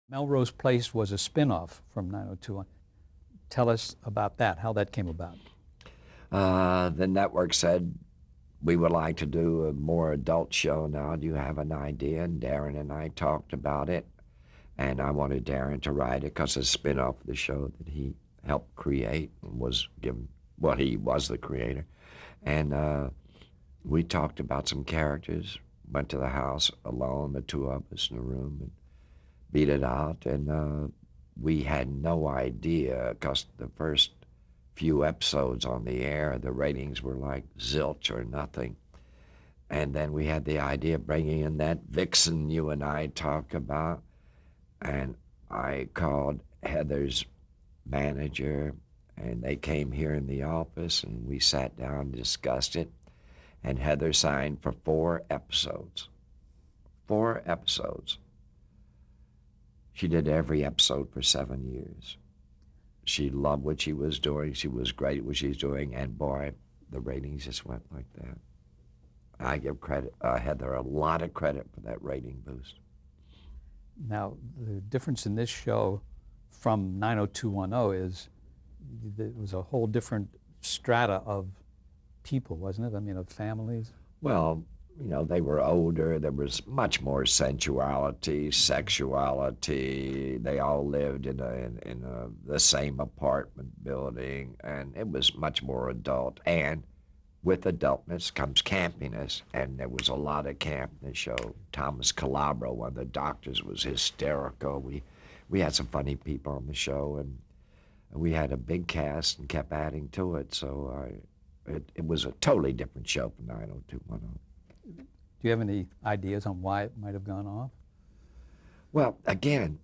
Melrose Place was a spin-off from 90210. Tell us about that, how that came about. The network said, we would like to do a more adult show now. Do you have an idea? And Darren and I talked about it. And I wanted Darren to write it because it's a spin-off of the show that he helped create and was given, well, he was the creator. And we talked about some characters, went to the house alone, the two of us in the room, and beat it out. And we had no idea because the first few episodes on the air, the ratings were like zilch or nothing. And then we had the idea of bringing in that vixen you and I talked about. And I called Heather's manager, and they came here in the office, and we sat down and discussed it. And Heather signed for 4 episodes. 4 episodes. She did every episode for 7 years. She loved what she was doing. She was great at what she was doing. And boy, the ratings just went like that. I give credit, Heather a lot of credit for that rating boost. Now, the difference in this show from 90210 is it was a whole different strata of people, wasn't it? I mean, of families. Well, they were older. There was much more sensuality, sexuality. They all lived in the same apartment building, and it was much more adult. And with adultness comes campiness, and there was a lot of camp in the show. Thomas Calabro, one of the doctors, was hysterical. We had some funny people on the show, and we had a big cast and kept adding to it. So it was a totally different show from 90210. Do you have any ideas on why it might have gone off? Well, again,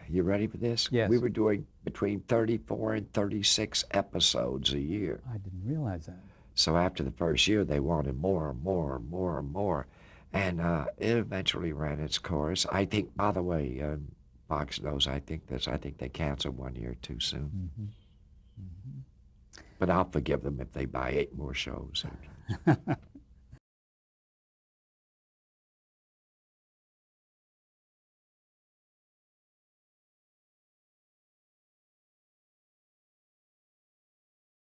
you ready for this? Yes. We were doing between 34 and 36 episodes a year. I didn't realize that. So after the first year, they wanted more and more and more and more. And it eventually ran its course. I think, by the way, Fox knows I think this. I think they canceled 1 year too soon. Mm-hmm. Mm-hmm. But I'll forgive them if they buy 8 more shows.